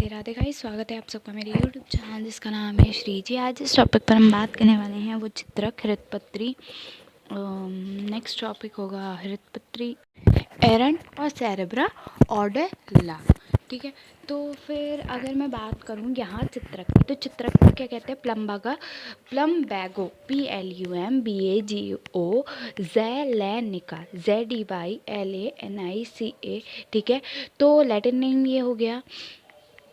Radhe Radhe guys, स्वागत है आप सबका मेरे यूट्यूब चैनल जिसका नाम है श्री जी। आज इस टॉपिक पर हम बात करने वाले हैं वो चित्रक हृदपत्री। नेक्स्ट टॉपिक होगा हृदपत्री, एरंड और सेरेब्रा ऑर्डेला। ठीक है, तो फिर अगर मैं बात करूँ यहाँ चित्रक की, तो चित्रक को क्या कहते हैं? प्लम्बागा, प्लम्बैगो, PLUMBAGO, ज़ैलैनिका, ZEYLANICA। ठीक है, तो लैटिन नेम ये हो गया।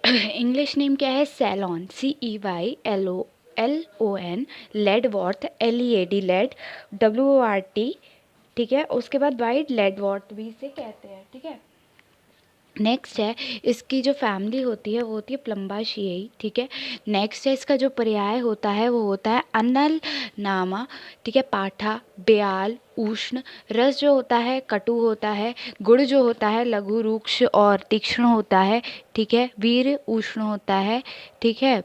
इंग्लिश नेम क्या है? Ceylon, CEYLON, leadwort, LEAD, lead, WORT। ठीक है, उसके बाद वाइट लेडवर्थ भी इसे कहते हैं। ठीक है, नेक्स्ट है इसकी जो फैमिली होती है वो होती है प्लम्बाशिएई। ठीक है, नेक्स्ट है इसका जो पर्याय होता है वो होता है अनल नामा। ठीक है, पाठा, ब्याल, उष्ण। रस जो होता है कटु होता है। गुड़ जो होता है लघु, रूक्ष और तीक्ष्ण होता है। ठीक है, वीर उष्ण होता है। ठीक है,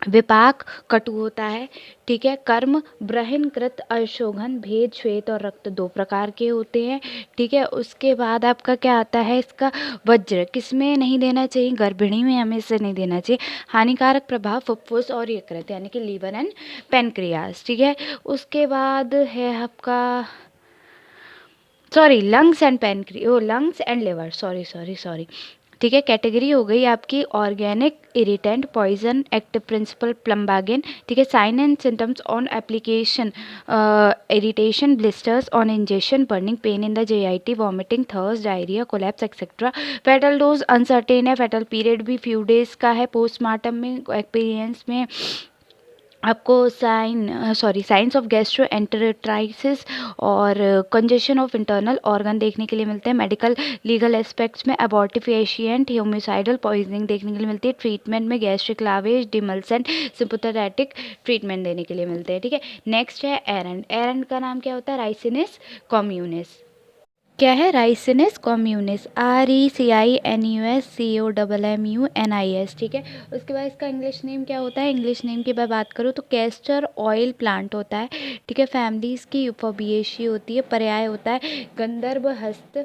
विपाक कटु होता है। ठीक है, कर्म ब्रहिनकृत, अशोघन, भेद, श्वेत और रक्त 2 प्रकार के होते हैं। ठीक है, उसके बाद आपका क्या आता है? इसका वज्र किसमें नहीं देना चाहिए? गर्भिणी में हमें इसे नहीं देना चाहिए। हानिकारक प्रभाव फुफ्फुस और यकृत यानी कि लीवर एंड पेनक्रियास। ठीक है, उसके बाद है आपका lungs and lungs and liver. Sorry. ठीक है, कैटेगरी हो गई आपकी organic, irritant, poison, active principle plumbagin. ठीक है, sign and symptoms on application, irritation, blisters on injection, burning, pain in the JIT, vomiting, thirst, diarrhoea, collapse etcetera. Fatal dose uncertain है। Fatal period भी few days का है। Postmortem में experience में आपको signs of gastroenteritis और congestion of internal organ देखने के लिए मिलते हैं। मेडिकल लीगल एस्पेक्ट्स में एबॉर्टिफिशिएंट होमिसाइडल पॉइजनिंग देखने के लिए मिलती है। ट्रीटमेंट में गैस्ट्रिक लावेज, डिमल्सन, सिंपथेटिक ट्रीटमेंट देने के लिए मिलते हैं। ठीक है, नेक्स्ट है एरंड। एरंड का नाम क्या होता है? राइसिनिस कम्युनिस। क्या है? राइसिनिस कम्युनिस, RECINUSCOMMUNIS। ठीक है, उसके बाद इसका इंग्लिश नेम क्या होता है? इंग्लिश नेम की मैं बात करूँ तो कैस्टर ऑयल प्लांट होता है। ठीक है, फैमिली इसकी यूफोबिएशी होती है। पर्याय होता है गंधर्व हस्त,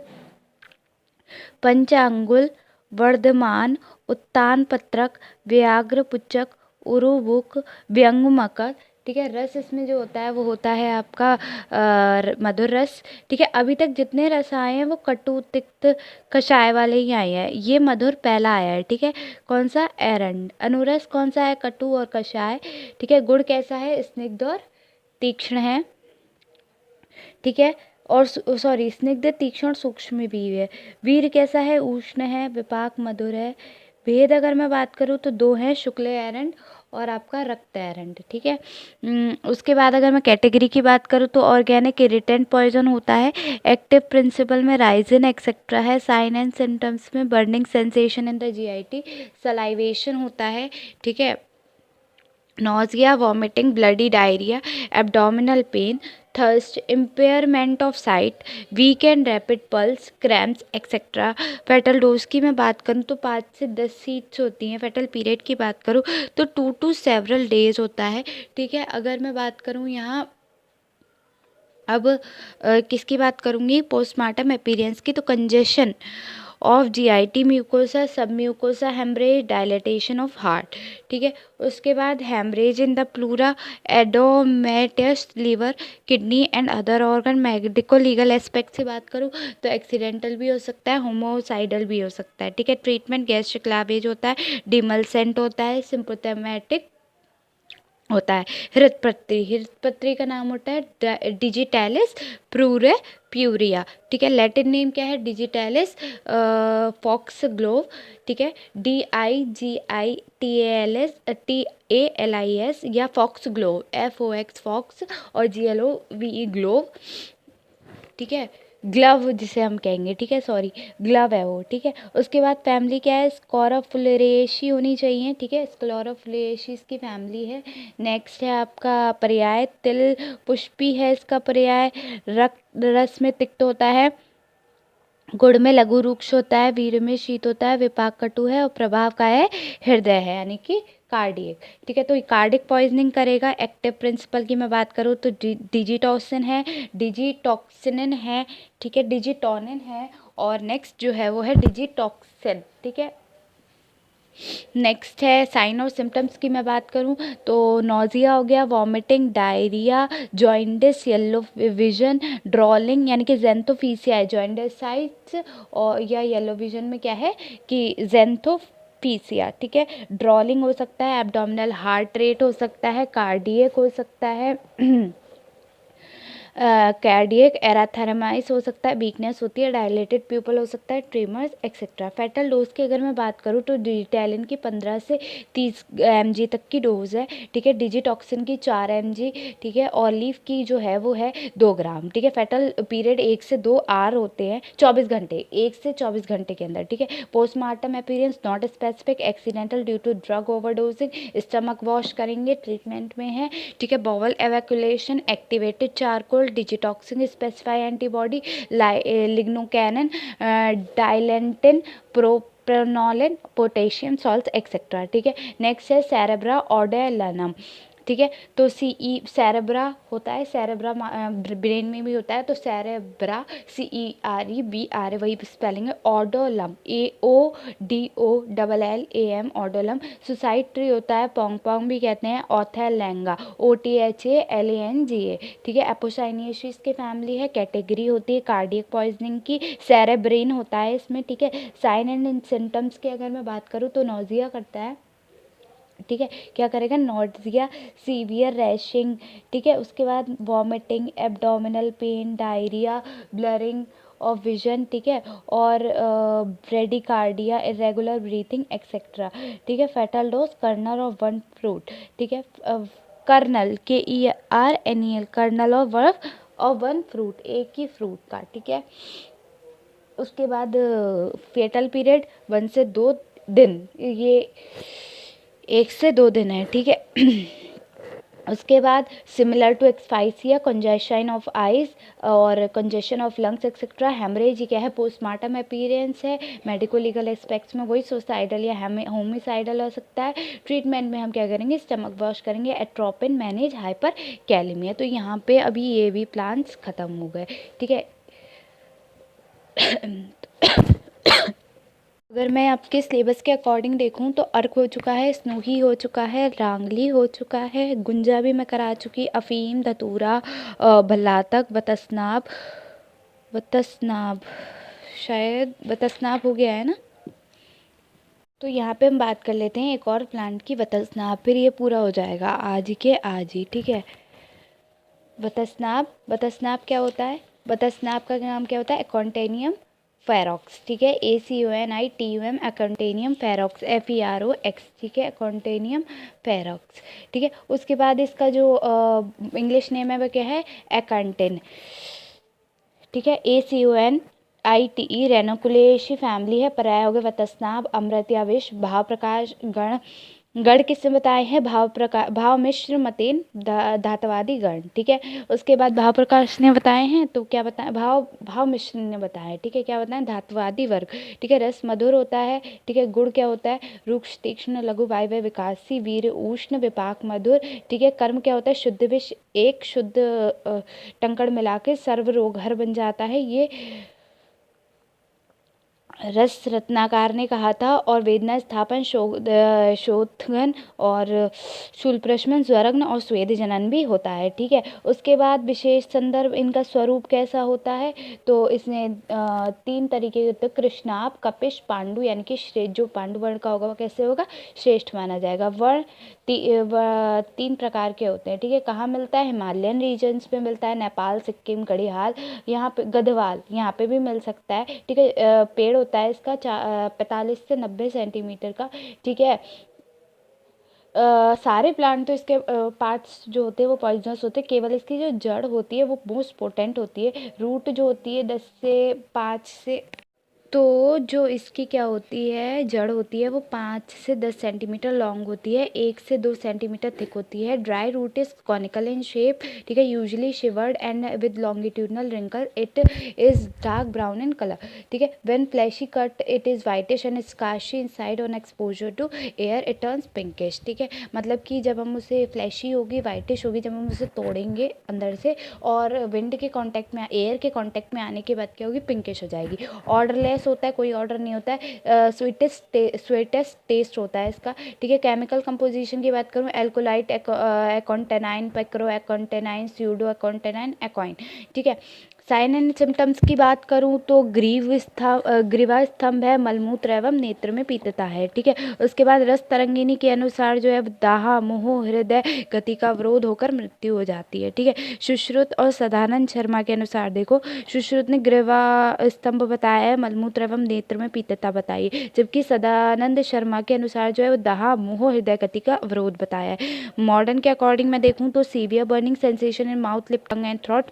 पंचांगुल, वर्धमान, उत्तान पत्रक, व्याघ्र पुच्छक, उरुबुक, व्यंगमकर। ठीक है, रस इसमें जो होता है वो होता है आपका मधुर रस। ठीक है, अभी तक जितने रस आए हैं वो कटु, तिक्त, कषाय वाले ही आए हैं। ये मधुर पहला आया है। ठीक है, कौन सा? एरंड। अनुरस कौन सा है? कटु और कषाय। ठीक है, गुड़ कैसा है? स्निग्ध और तीक्ष्ण है। ठीक है, और स्निग्ध, तीक्ष्ण और सूक्ष्म भी है। वीर कैसा है? उष्ण है। विपाक मधुर है। भेद अगर मैं बात करूँ तो 2 हैं, शुक्ल एरंड और आपका रक्त एरंड। ठीक है, उसके बाद अगर मैं कैटेगरी की बात करूँ तो ऑर्गेनिक, इरिटेंट, पॉइजन होता है। एक्टिव प्रिंसिपल में राइजिन एक्सेट्रा है। साइन एंड सिम्टम्स में burning sensation in the GIT, salivation होता है। ठीक है, nausea, vomiting, bloody diarrhea, abdominal pain, thirst, impairment of sight, weak and rapid pulse, cramps, etc. Fatal dose की मैं बात करूँ तो 5 से 10 सीट्स होती हैं। फेटल पीरियड की बात करूँ तो 2 to several days होता है। ठीक है, अगर मैं बात करूँ यहाँ अब किसकी बात करूँगी? पोस्टमार्टम अपीयरेंस की, तो congestion of GIT, mucosa, submucosa, haemorrhage, dilatation of heart. ठीक है, उसके बाद haemorrhage in the pleura, oedematous, liver, kidney and other organ. Medico legal aspect से बात करूँ तो एक्सीडेंटल भी हो सकता है, होमोसाइडल भी हो सकता है। ठीक है, ट्रीटमेंट गैस्ट्रिक लावेज होता है, डिमलसेंट होता है, सिंपथेमेटिक होता है। हृदपत्री का नाम होता है डिजिटैलिस प्यूरिया। ठीक है, लैटिन नेम क्या है? Digitalis foxglove. ठीक है, DIGITALIS या फॉक्स ग्लोव, FOX फॉक्स और GLOVE ग्लोव। ठीक है, ग्लव जिसे हम कहेंगे। ठीक है, ग्लव है वो। ठीक है, उसके बाद फैमिली क्या है? स्क्लेरोफुलरेशी होनी चाहिए। ठीक है, स्क्लेरोफुलरेशी इसकी फैमिली है। नेक्स्ट है आपका पर्याय तिल पुष्पी है इसका पर्याय। रक्त रस में तिक्त होता है, गुड़ में लघु रूक्ष होता है, वीर में शीत होता है, विपाक कटु है और प्रभाव का है हृदय है यानी कि कार्डियक। ठीक है, तो कार्डिक पॉइजनिंग करेगा। एक्टिव प्रिंसिपल की मैं बात करूँ तो डिजिटॉक्सिन है, डिजिटॉक्सिनिन है। ठीक है, डिजिटोनिन है और नेक्स्ट जो है वो है डिजिटॉक्सिन। ठीक है, नेक्स्ट है साइन और सिम्टम्स की मैं बात करूं तो नोज़िया हो गया, vomiting, diarrhoea, jaundice, yellow vision, drooling यानी कि ज़ेंथोफीसिया है जॉइंडिसाइट्स, और या येलो विजन में क्या है कि ज़ेंथोफीसिया, ठीक है। ड्रॉलिंग हो सकता है, एब्डोमिनल हार्ट रेट हो सकता है, कार्डियक हो सकता है कार्डियक एराथेरामाइस हो सकता है, वीकनेस होती है, डायलेटेड प्यूपल हो सकता है, ट्रिमर्स एक्सेट्रा। फेटल डोज की अगर मैं बात करूँ तो डिजिटैलिन की 15 से 30 mg तक की डोज है, ठीक है। डिजिटॉक्सिन की 4 mg, ठीक है। ऑलिव की जो है वो है 2 ग्राम, ठीक है। फेटल पीरियड 1 से 2 आवर होते हैं, 24 घंटे, 1 से 24 घंटे के अंदर, ठीक है। Postmortem appearance not specific, accidental due to drug overdosing, stomach wash करेंगे, ट्रीटमेंट में है, ठीक है। Bowel evacuation, activated charcoal, digitoxin specify antibody, lignocaine, Dilantin, propranolol, potassium salt etcetera, ठीक है। नेक्स्ट है सेरेब्रा ऑर्डेलनम, ठीक है। तो सेरेब्रा होता है, सेरेब्रा ब्रेन में भी होता है, तो सेरेब्रा CEREBRA वही स्पेलिंग है। ऑर्डोलम AODOLLAM ऑर्डोलम। सुसाइड ट्री होता है, पोंग पोंग भी कहते हैं, ऑथेलैंगा OTHALANGA, ठीक है। एपोसाइनियसिस की फैमिली है, कैटेगरी होती है कार्डियक पॉइजनिंग की, सेरेब्रेन होता है इसमें, ठीक है। साइन एंड सिम्टम्स की अगर मैं बात करूँ तो नोजिया करता है, ठीक है। क्या करेगा, नोजिया, सीवियर रैशिंग, ठीक है। उसके बाद vomiting, abdominal pain, diarrhoea, blurring of vision, ठीक है। और ब्रेडिकार्डिया, इरेगुलर ब्रीथिंग एक्सेट्रा, ठीक है। Fatal dose kernel of 1 fruit, ठीक है। Kernel KERNEL kernel of 1 fruit, एक ही फ्रूट का, ठीक है। उसके बाद फेटल पीरियड 1 से 2 दिन, ये 1 से 2 दिन है, ठीक है। उसके बाद similar to asphyxia, congestion of eyes और congestion of lungs etcetera. Haemorrhage क्या है, पोस्टमार्टम अपीयरेंस है, मेडिको लीगल एस्पेक्ट्स में वही सुसाइडल या होमिसाइडल हो सकता है। ट्रीटमेंट में हम क्या करेंगे, स्टमक वॉश करेंगे, एट्रोपिन मैनेज हाइपर कैलेमिया। तो यहाँ पे अभी ये भी प्लान्स ख़त्म हो गए, ठीक है। अगर मैं आपके सिलेबस के अकॉर्डिंग देखूं तो अर्क हो चुका है, स्नोही हो चुका है, रांगली हो चुका है, गुंजा भी मैं करा चुकी, अफीम, धतूरा, भलातक, बतसनाब, बतसनाब शायद बतसनाब हो गया है ना। तो यहाँ पे हम बात कर लेते हैं एक और प्लांट की, बतसनाब, फिर ये पूरा हो जाएगा आज के आज ही, ठीक है। बतसनाब, बतसनाब क्या होता है, बतसनाब का नाम क्या होता है, एकॉन्टेनियम फेरोक्स, ठीक है। ACONITUM एकॉन्टेनियम फेरोक्स, FEROX, ठीक है। एकॉन्टेनियम फेरोक्स, ठीक है। उसके बाद इसका जो इंग्लिश नेम है वो क्या है, एकांटिन, ठीक है। ACONITE रेनोकुलेशी फैमिली है, पर्याय हो गए वतसनाभ, अमृत्याविष, भाव प्रकाश गण, गण किसने बताए हैं, भाव मिश्र मतेन, धातवादी गण, ठीक है। उसके बाद भाव प्रकाश ने बताए हैं, तो क्या बताएं, भाव मिश्र ने बताया, ठीक है। क्या बताएं, धातवादी वर्ग, ठीक है। रस मधुर होता है, ठीक है। गुण क्या होता है, रुक्ष, तीक्ष्ण, लघु, वायव्य, विकासी, वीर, उष्ण, विपाक, मधुर, ठीक है। कर्म क्या होता है, शुद्ध विष, एक शुद्ध टंकड़ मिला के सर्व रोग हर बन जाता है, ये रस रत्नाकर ने कहा था। और वेदना स्थापन, शोथगन और शूलप्रशमन, स्वरग्न और स्वेद जनन भी होता है, ठीक है। उसके बाद विशेष संदर्भ, इनका स्वरूप कैसा होता है, तो इसने 3 तरीके के होते हैं, कृष्णाप, कपिश, पांडु, यानी कि श्रेष्ठ, जो पांडु वर्ण का होगा वो कैसे होगा, श्रेष्ठ माना जाएगा। वर्ण 3 प्रकार के होते हैं, ठीक है। कहाँ मिलता है, हिमालयन रीजन्स में मिलता है, नेपाल, सिक्किम, गढ़ीहाल, यहाँ पे गढ़वाल, यहाँ पे भी मिल सकता है, ठीक है। पेड़ होता है इसका 45 से 90 सेंटीमीटर का, ठीक है। सारे प्लांट तो इसके पार्ट्स जो होते हैं वो पॉइजनस होते हैं, केवल इसकी जो जड़ होती है वो मोस्ट पोटेंट होती है। रूट जो होती है 10 से 5 से, तो जो इसकी क्या होती है, जड़ होती है वो 5 से 10 सेंटीमीटर लॉन्ग होती है, 1 से 2 सेंटीमीटर थिक होती है। Dry root is conical in shape, ठीक है, usually shrivelled and with longitudinal wrinkle, it is dark brown in colour, ठीक है। When fleshy cut it is whitish and starchy inside on exposure to air it turns pinkish, ठीक है। मतलब कि जब हम उसे फ्लैशी होगी, वाइटिश होगी, जब हम उसे तोड़ेंगे अंदर से और विंड के कांटेक्ट में, एयर के कांटेक्ट में आने के बाद क्या होगी, पिंकिश हो जाएगी। ऑर्डरलेस गैस होता है, कोई ऑर्डर नहीं होता है। स्वीटेस्ट टेस्ट होता है इसका, ठीक है। केमिकल कंपोजिशन की बात करूँ, एल्कोलाइट, एकोन्टेनाइन, पेक्रो एकोन्टेनाइन, स्यूडो एकोन्टेनाइन, एकोइन, ठीक है। साइन एंड सिम्टम्स की बात करूँ तो ग्रीवा स्तंभ है, मलमूत्र एवं नेत्र में पीतता है, ठीक है। उसके बाद रस तरंगिनी के अनुसार जो है दाह, मुंह, हृदय गति का अवरोध होकर मृत्यु हो जाती है, ठीक है। सुश्रुत और सदानंद शर्मा के अनुसार देखो, सुश्रुत ने ग्रीवा स्तंभ बताया है, मलमूत्र एवं नेत्र में पीतता बताई है, जबकि सदानंद शर्मा के अनुसार जो है वो दाह, मुंह, हृदय गति का अवरोध बताया है। मॉडर्न के अकॉर्डिंग मैं देखूँ तो severe burning sensation in mouth, lip, tongue and throat,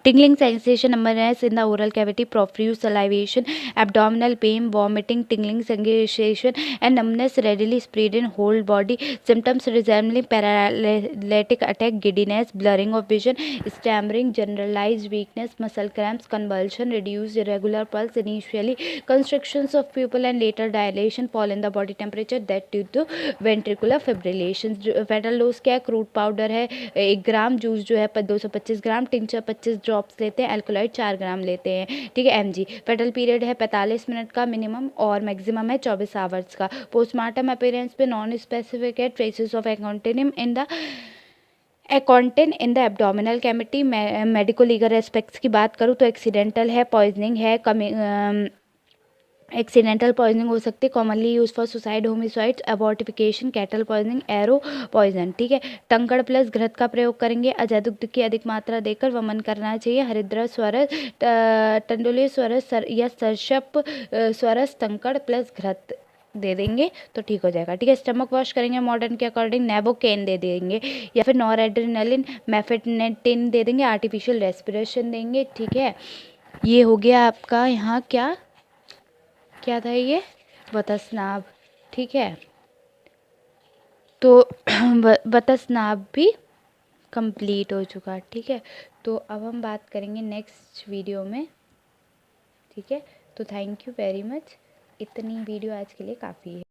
tingling sensation, numbness in the oral cavity, profuse salivation, abdominal pain, vomiting, tingling sensation and numbness readily spread in whole body, symptoms resembling paralytic attack, giddiness, blurring of vision, stammering, generalized weakness, muscle cramps, convulsion, reduced irregular pulse, initially constrictions of pupil and later dilation, fall in the body temperature that due to ventricular fibrillation। Fatal dose क्या है, crude powder है 1 ग्राम, juice जो है 225 ग्राम, tincture 25 drops लेते हैं, alkaloid 4 ग्राम लेते हैं, ठीक है, mg। फेटल पीरियड है 45 मिनट का मिनिमम और मैक्सिमम है 24 आवर्स का। पोस्टमार्टम अपीयरेंस पे नॉन स्पेसिफिक है, traces of aconitine in the abdominal cavity. Medico legal aspects की बात करूँ तो एक्सीडेंटल है, पॉइजनिंग है, एक्सीडेंटल पॉइजनिंग हो सकती है, commonly use for suicide, homicides, abortification, cattle poisoning, arrow poison, ठीक है। टंकड़ प्लस घृत का प्रयोग करेंगे, अजैदुग्ध की अधिक मात्रा देकर वमन करना चाहिए। हरिद्रा स्वरस, टंडुली स्वरस या सरशप स्वरस टंकड़ प्लस घृत दे देंगे तो ठीक हो जाएगा, ठीक है। स्टमक वॉश करेंगे मॉडर्न के अकॉर्डिंग, नेबोकेन दे देंगे या फिर नॉरएड्रेनालिन, मेफेनेटिन दे देंगे, आर्टिफिशियल रेस्पिरेशन देंगे, ठीक है। ये हो गया आपका यहाँ क्या था ये बतसनाभ, ठीक है। तो बतसनाभ भी कंप्लीट हो चुका, ठीक है। तो अब हम बात करेंगे नेक्स्ट वीडियो में, ठीक है। तो थैंक यू वेरी मच, इतनी वीडियो आज के लिए काफ़ी है।